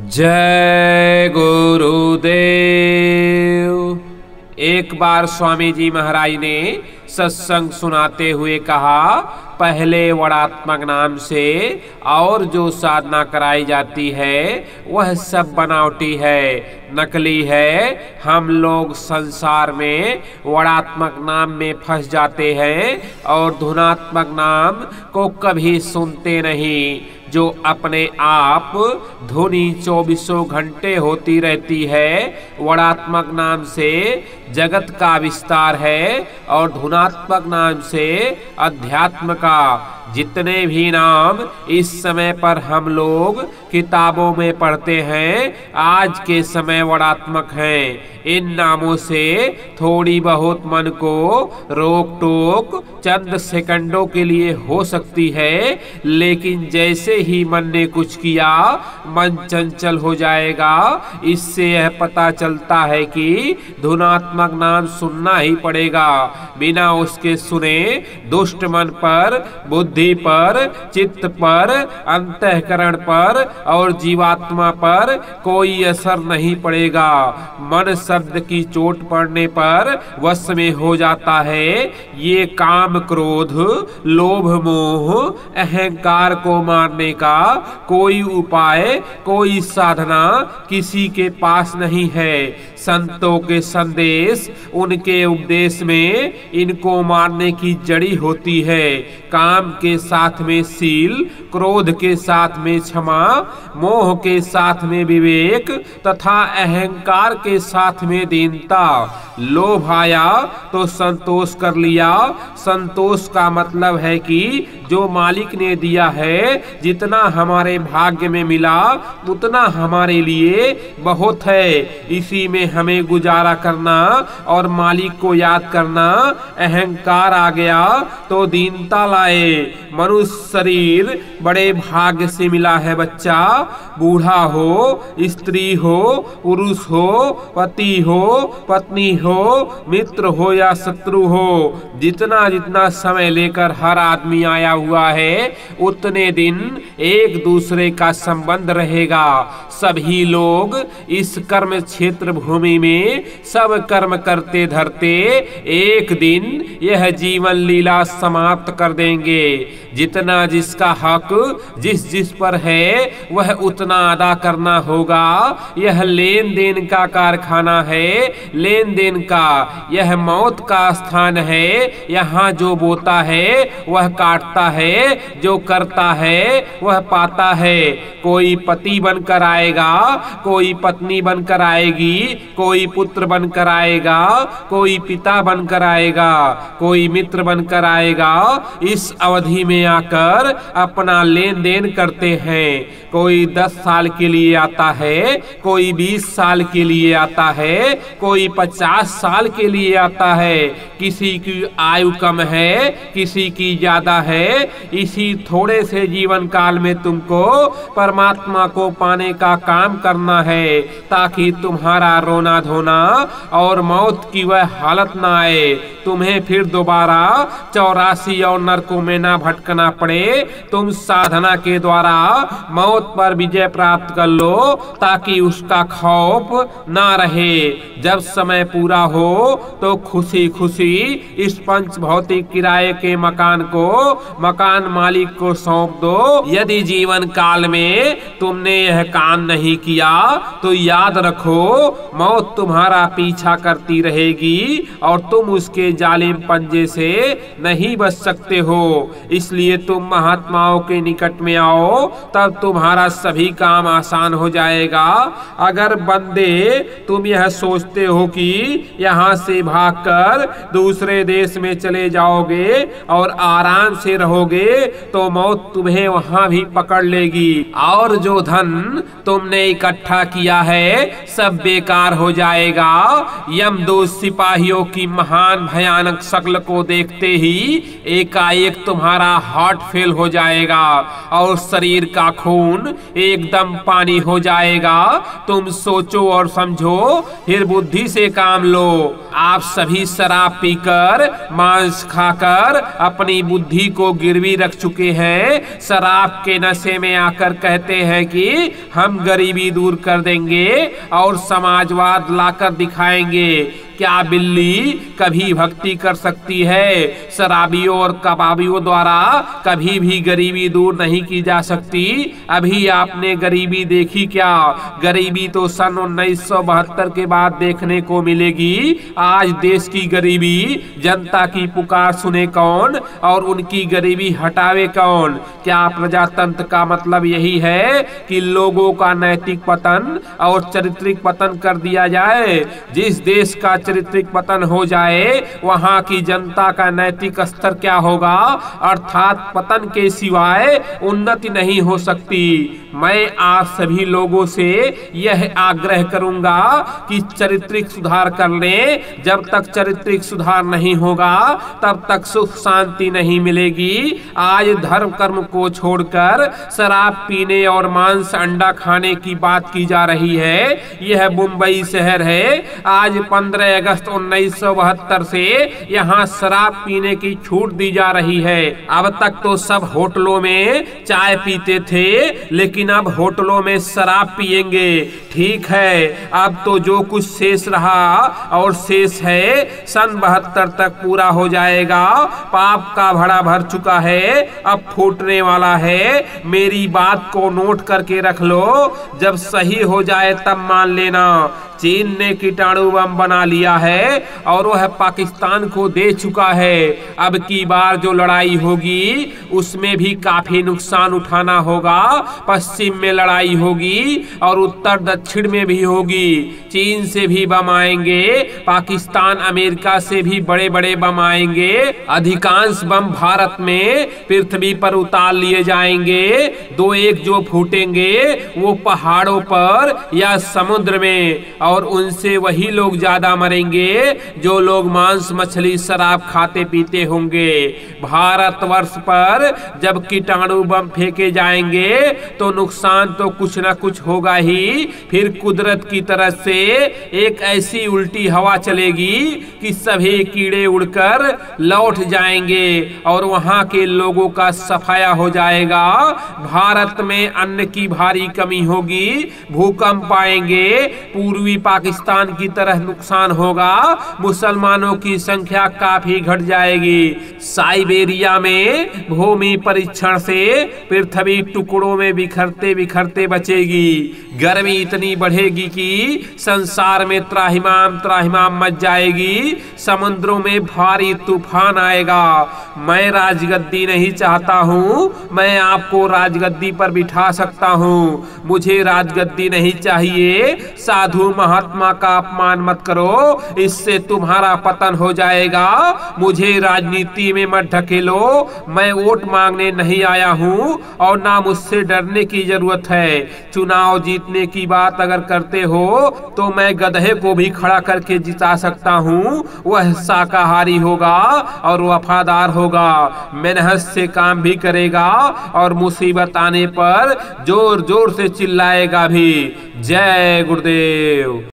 जय गुरुदेव। एक बार स्वामी जी महाराज ने सत्संग सुनाते हुए कहा, पहले वड़ात्मक नाम से और जो साधना कराई जाती है वह सब बनावटी है, नकली है। हम लोग संसार में वड़ात्मक नाम में फंस जाते हैं और धुनात्मक नाम को कभी सुनते नहीं। जो अपने आप धुनी 24 घंटे होती रहती है, वड़ात्मक नाम से जगत का विस्तार है और धुनात्मक नाम से अध्यात्म का। जितने भी नाम इस समय पर हम लोग किताबों में पढ़ते हैं, आज के समय वड़ात्मक हैं। इन नामों से थोड़ी बहुत मन को रोक टोक चंद सेकंडों के लिए हो सकती है, लेकिन जैसे ही मन ने कुछ किया, मन चंचल हो जाएगा। इससे यह पता चलता है कि धुनात्मक नाम सुनना ही पड़ेगा। बिना उसके सुने दुष्ट मन पर, बुद्धि पर, चित्त पर, अंतःकरण पर और जीवात्मा पर कोई असर नहीं पड़ेगा। मन शब्द की चोट पड़ने पर वश में हो जाता है। ये काम, क्रोध, लोभ, मोह, अहंकार को मारने का कोई उपाय, कोई साधना किसी के पास नहीं है। संतों के संदेश, उनके उपदेश में इनको मारने की जड़ी होती है। काम के साथ में शील, क्रोध के साथ में क्षमा, मोह के साथ में विवेक तथा अहंकार के साथ में दीनता। लोभ आया तो संतोष कर लिया। संतोष का मतलब है कि जो मालिक ने दिया है, जितना हमारे भाग्य में मिला उतना हमारे लिए बहुत है। इसी में हमें गुजारा करना और मालिक को याद करना। अहंकार आ गया तो दीनता लाए। मनुष्य शरीर बड़े भाग्य से मिला है बच्चा। बूढ़ा हो, स्त्री हो, पुरुष हो, पति हो, पत्नी हो, मित्र हो या शत्रु हो, जितना जितना समय लेकर हर आदमी आया हुआ है, उतने दिन एक दूसरे का संबंध रहेगा। सभी लोग इस कर्म क्षेत्र भूमि में सब कर्म करते धरते एक दिन यह जीवन लीला समाप्त कर देंगे। जितना जिसका हक जिस जिस पर है वह उतना अदा करना होगा। यह लेन देन का कारखाना है, लेन देन का। यह मौत का स्थान है। यहाँ जो बोता है वह काटता है, जो करता है वह पाता है। कोई पति बनकर आएगा, कोई पत्नी बनकर आएगी, कोई पुत्र बनकर आएगा, कोई पिता बनकर आएगा, कोई मित्र बनकर आएगा। इस अवधि में आकर अपना लेन देन करते हैं। कोई 10 साल के लिए आता है, कोई 20 साल के लिए आता है, कोई 50 साल के लिए आता है। किसी की आयु कम है, किसी की ज्यादा है। इसी थोड़े से जीवन काल में तुमको परमात्मा को पाने का काम करना है, ताकि तुम्हारा रोना धोना और मौत की वह हालत ना आए। तुम्हें फिर दोबारा 84 और नरकों में ना भटकना पड़े। तुम साधना के द्वारा मौत पर विजय प्राप्त कर लो, ताकि उसका खौफ ना रहे। जब समय पूरा हो तो खुशी खुशी इस पंच भौतिक किराए के मकान को मकान मालिक को सौंप दो। यदि जीवन काल में तुमने यह काम नहीं किया तो याद रखो, मौत तुम्हारा पीछा करती रहेगी और तुम उसके जालिम पंजे से नहीं बच सकते हो। इसलिए तुम महात्माओं के निकट में आओ, तब तुम्हारा सभी काम आसान हो जाएगा। अगर बंदे तुम यह सोचते हो कि यहाँ से भागकर दूसरे देश में चले जाओगे और आराम से रहोगे, तो मौत तुम्हें वहाँ भी पकड़ लेगी और जो धन तुमने इकट्ठा किया है सब बेकार हो जाएगा। यमदूत सिपाहियों की महान भयानक शक्ल को देखते ही एकाएक तुम्हारा हार्ट फेल हो जाएगा और शरीर का खून एकदम पानी हो जाएगा। तुम सोचो और समझो, फिर बुद्धि से काम लो। आप सभी शराब पीकर, मांस खाकर अपनी बुद्धि को गिरवी रख चुके हैं। शराब के नशे में आकर कहते हैं कि हम गरीबी दूर कर देंगे और समाजवाद लाकर दिखाएंगे। क्या बिल्ली कभी भक्ति कर सकती है? शराबियों और कबाबियों द्वारा कभी भी गरीबी दूर नहीं की जा सकती। अभी आपने गरीबी देखी क्या? गरीबी तो सन 1972 के बाद देखने को मिलेगी। आज देश की गरीबी, जनता की पुकार सुने कौन और उनकी गरीबी हटावे कौन? क्या प्रजातंत्र का मतलब यही है कि लोगों का नैतिक पतन और चारित्रिक पतन कर दिया जाए? जिस देश का चारित्रिक पतन हो जाए वहां की जनता का नैतिक स्तर क्या होगा? अर्थात पतन के सिवाय उन्नति नहीं हो सकती। मैं आप सभी लोगों से यह आग्रह करूंगा कि चारित्रिक सुधार कर लें। जब तक चारित्रिक सुधार नहीं होगा तब तक सुख शांति नहीं मिलेगी। आज धर्म कर्म को छोड़कर शराब पीने और मांस अंडा खाने की बात की जा रही है। यह मुंबई शहर है। आज 15 अगस्त 1972 से यहाँ शराब पीने की छूट दी जा रही है। अब तक तो सब होटलों में चाय पीते थे, लेकिन अब होटलों में शराब पिएंगे। ठीक है, अब तो जो कुछ शेष रहा और शेष है सन 72 तक पूरा हो जाएगा। पाप का भड़ा भर चुका है, अब फूटने वाला है। मेरी बात को नोट करके रख लो, जब सही हो जाए तब मान लेना। चीन ने कीटाणु बम बना लिया है और वह पाकिस्तान को दे चुका है। अब की बार जो लड़ाई होगी उसमें भी काफी नुकसान उठाना होगा। पश्चिम में लड़ाई होगी और उत्तर दक्षिण में भी होगी। चीन से भी बम आएंगे, पाकिस्तान अमेरिका से भी बड़े बड़े बम आएंगे। अधिकांश बम भारत में पृथ्वी पर उतार लिए जाएंगे। दो एक जो फूटेंगे वो पहाड़ों पर या समुद्र में, और उनसे वही लोग ज्यादा मरेंगे जो लोग मांस मछली शराब खाते पीते होंगे। भारतवर्ष पर जब कीटाणु बम फेंके जाएंगे तो नुकसान तो कुछ न कुछ होगा ही। फिर कुदरत की तरफ से एक ऐसी उल्टी हवा चलेगी कि सभी कीड़े उड़कर लौट जाएंगे और वहां के लोगों का सफाया हो जाएगा। भारत में अन्न की भारी कमी होगी, भूकंप आएंगे, पूर्वी पाकिस्तान की तरह नुकसान होगा, मुसलमानों की संख्या काफी घट जाएगी। साइबेरिया में भूमि परीक्षण से पृथ्वी टुकड़ों में बिखरते बिखरते बचेगी। गर्मी इतनी बढ़ेगी कि संसार में त्राहिमाम त्राहिमाम मच जाएगी। समुद्रों में भारी तूफान आएगा। मैं राजगद्दी नहीं चाहता हूँ, मैं आपको राजगद्दी पर बिठा सकता हूँ। मुझे राजगद्दी नहीं चाहिए। साधु महात्मा का अपमान मत करो, इससे तुम्हारा पतन हो जाएगा। मुझे राजनीति में मत ढकेलो। मैं वोट मांगने नहीं आया हूँ और ना मुझसे डरने की जरूरत है। चुनाव जीतने की बात अगर करते हो तो मैं गधे को भी खड़ा करके जिता सकता हूँ। वह शाकाहारी होगा और वफादार होगा, मेहनत से काम भी करेगा और मुसीबत आने पर जोर जोर से चिल्लाएगा भी। जय गुरुदेव।